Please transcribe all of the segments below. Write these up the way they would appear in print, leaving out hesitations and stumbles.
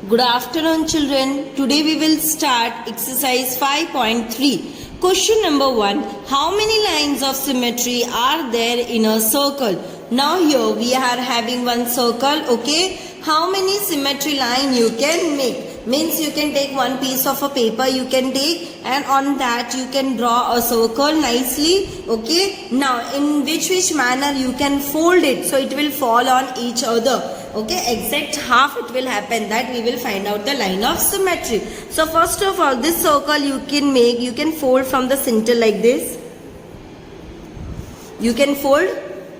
Good afternoon, children. Today we will start exercise 5.3. Question number 1. How many lines of symmetry are there in a circle? Now here we are having one circle, okay? How many symmetry line you can make? Means you can take one piece of a paper, you can take, and on that you can draw a circle nicely, okay? Now in which manner you can fold it so it will fall on each other. Okay, exact half it will happen, that we will find out the line of symmetry. So first of all, this circle you can fold from the center like this. You can fold,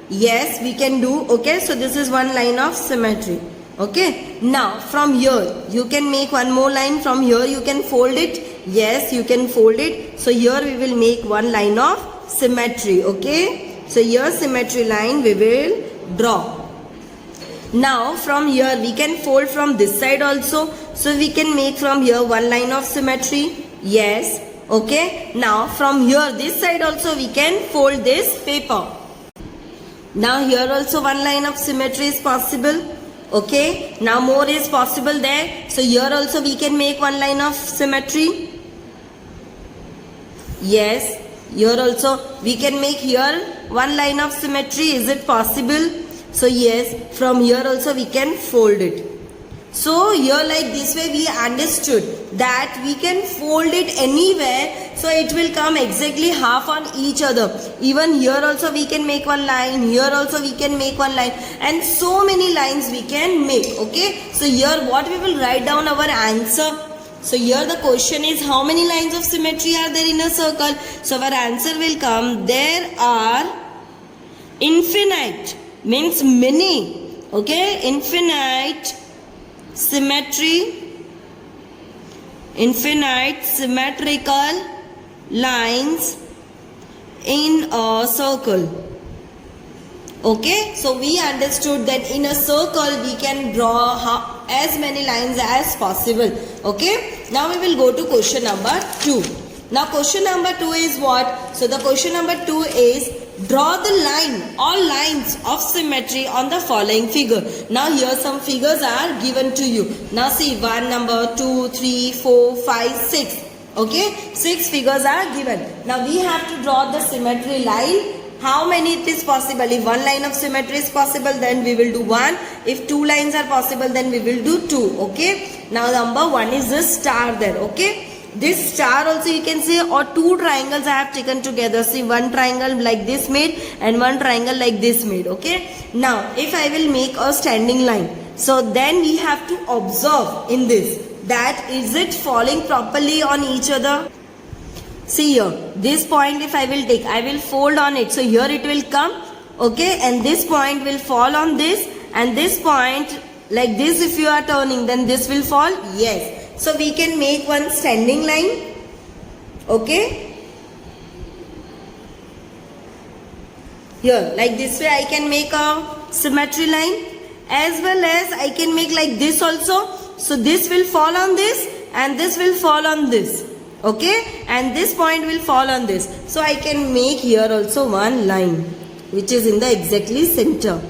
yes, we can do, okay. So this is one line of symmetry, okay. Now from here you can make one more line. From here you can fold it, yes, you can fold it. So here we will make one line of symmetry, okay. So here symmetry line we will draw. Now from here we can fold from this side also. So we can make from here one line of symmetry. Yes. Okay. Now from here this side also we can fold this paper. Now here also one line of symmetry is possible. Okay. Now more is possible there. So here also we can make one line of symmetry. Yes. Here also we can make here one line of symmetry. Is it possible? So yes, from here also we can fold it. So here like this way we understood that we can fold it anywhere, so it will come exactly half on each other. Even here also we can make one line, here also we can make one line, and so many lines we can make, okay. So here what we will write down our answer. So here the question is how many lines of symmetry are there in a circle. So our answer will come, there are infinite, means many, okay, infinite symmetrical lines in a circle, okay. So we understood that in a circle we can draw as many lines as possible, okay. Now we will go to question number 2. Now question number 2 is what? So the question number 2 is, draw the line, all lines of symmetry on the following figure. Now here some figures are given to you. Now see, 1 number, 2, 3, 4, 5, 6. Okay, 6 figures are given. Now we have to draw the symmetry line. How many it is possible? If one line of symmetry is possible, then we will do 1. If 2 lines are possible, then we will do 2. Okay. Now number 1 is the star there. Okay. This star also you can say, or 2 triangles I have taken together. See, one triangle like this made and one triangle like this made. Okay. Now if I will make a standing line, so then we have to observe in this that is it falling properly on each other. See here, this point if I will take, I will fold on it. So here it will come, okay, and this point will fall on this, and this point like this if you are turning, then this will fall. Yes. So we can make one standing line, okay. Here like this way I can make a symmetry line, as well as I can make like this also. So this will fall on this and this will fall on this, okay, and this point will fall on this. So I can make here also one line which is in the exactly center.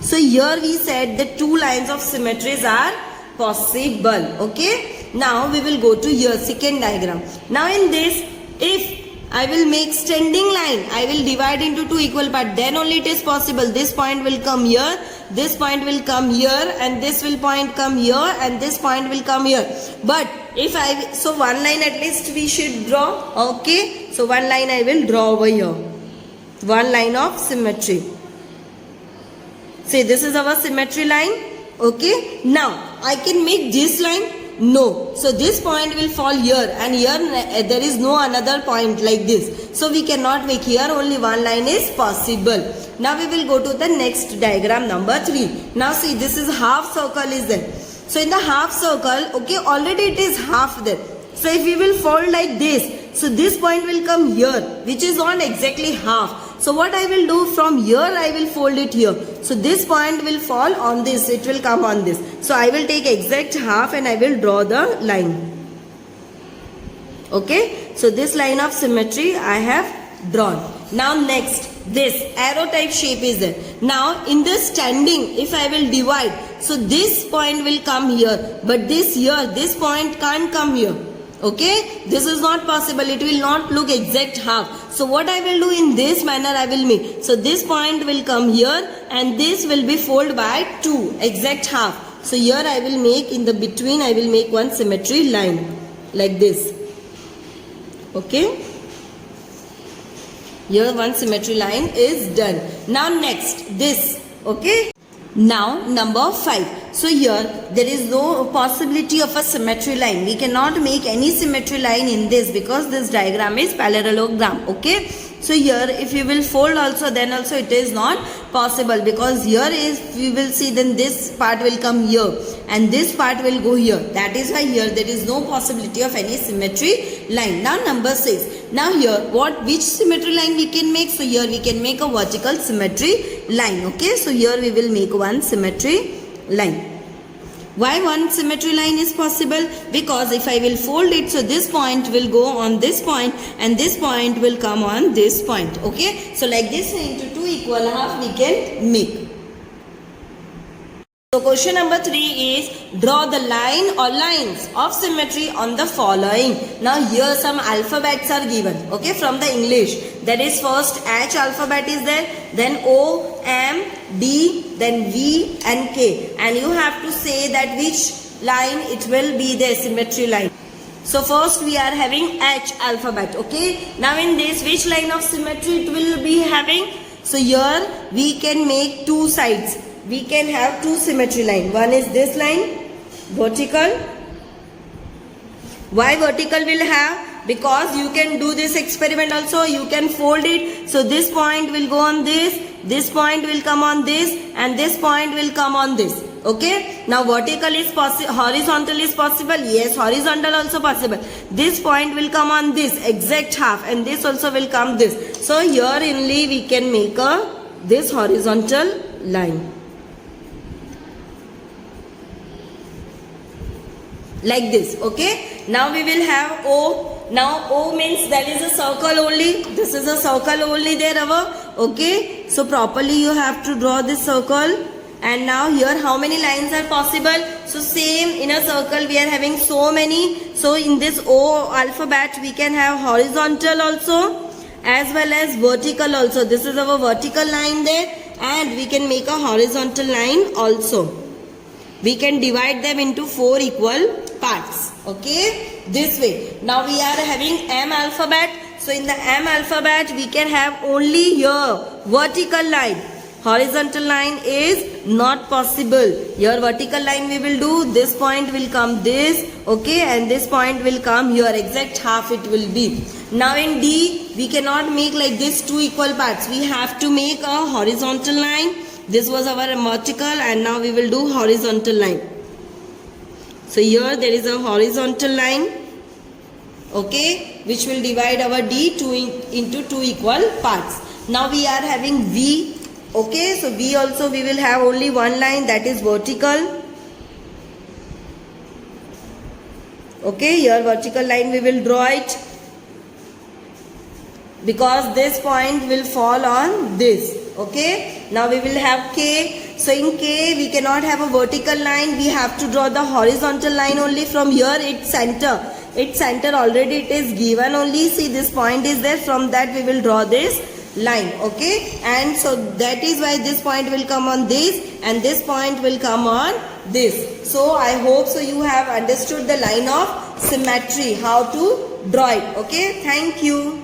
So here we said that 2 lines of symmetries are possible, okay. Now we will go to here second diagram. Now in this, if I will make standing line, I will divide into 2 equal parts, then only it is possible. This point will come here, this point will come here, and this will point come here, and this point will come here. But if so one line at least we should draw, okay. So one line I will draw over here, one line of symmetry. See, this is our symmetry line, okay. Now I can make this line, no. So this point will fall here, and here there is no another point like this. So we cannot make, here only one line is possible. Now we will go to the next diagram number 3. Now see, this is half circle is there. So in the half circle, okay, already it is half there. So if we will fold like this, so this point will come here, which is not exactly half. So what I will do, from here I will fold it here. So this point will fall on this, it will come on this. So I will take exact half and I will draw the line. Okay. So this line of symmetry I have drawn. Now next, this arrow type shape is there. Now in the standing, if I will divide, so this point will come here, but this here, this point can't come here. Okay, this is not possible. It will not look exact half. So what I will do in this manner, I will make. So this point will come here and this will be folded by 2, exact half. So here I will make in the between, I will make one symmetry line like this. Okay. Here one symmetry line is done. Now next this. Okay. Now number 5. So here there is no possibility of a symmetry line. We cannot make any symmetry line in this because this diagram is parallelogram. Okay. So here if you will fold also, then also it is not possible, because here is, we will see, then this part will come here and this part will go here. That is why here there is no possibility of any symmetry line. Now number 6. Now here which symmetry line we can make? So here we can make a vertical symmetry line. Okay. So here we will make one symmetry line. Why one symmetry line is possible? Because if I will fold it, so this point will go on this point and this point will come on this point. Okay. So like this into 2 equal half we can make. So question number 3 is draw the line or lines of symmetry on the following. Now here some alphabets are given, okay, from the English. That is first H alphabet is there, then O, M, D, then V and K. And you have to say that which line it will be the symmetry line. So first we are having H alphabet, okay. Now in this, which line of symmetry it will be having? So here we can make 2 sides. We can have 2 symmetry line. One is this line, vertical. Why vertical will have? Because you can do this experiment also. You can fold it. So this point will go on this point will come on this, and this point will come on this. Okay. Now vertical is possible, horizontal is possible. Yes, horizontal also possible. This point will come on this exact half, and this also will come this. So here only we can make this horizontal line. Like this. Okay. Now we will have O. Now O means that is a circle only. This is a circle only there our. Okay. So properly you have to draw this circle. And now here how many lines are possible? So same, in a circle we are having so many. So in this O alphabet we can have horizontal also as well as vertical also. This is our vertical line there, and we can make a horizontal line also. We can divide them into 4 equal parts. Okay, this way. Now we are having M alphabet. So in the M alphabet we can have only here vertical line. Horizontal line is not possible. Here vertical line we will do. This point will come this. Okay, and this point will come here. Exact half it will be. Now in D we cannot make like this 2 equal parts. We have to make a horizontal line. This was our vertical, and now we will do horizontal line. So here there is a horizontal line, okay, which will divide our D into 2 equal parts. Now we are having V, okay, so V also we will have only one line, that is vertical. Okay, here vertical line we will draw it, because this point will fall on this. Okay, now we will have K. So in K we cannot have a vertical line. We have to draw the horizontal line only. From here its center already it is given only. See, this point is there. From that we will draw this line. Okay, and so that is why this point will come on this and this point will come on this. So I hope so you have understood the line of symmetry, how to draw it. Okay, thank you.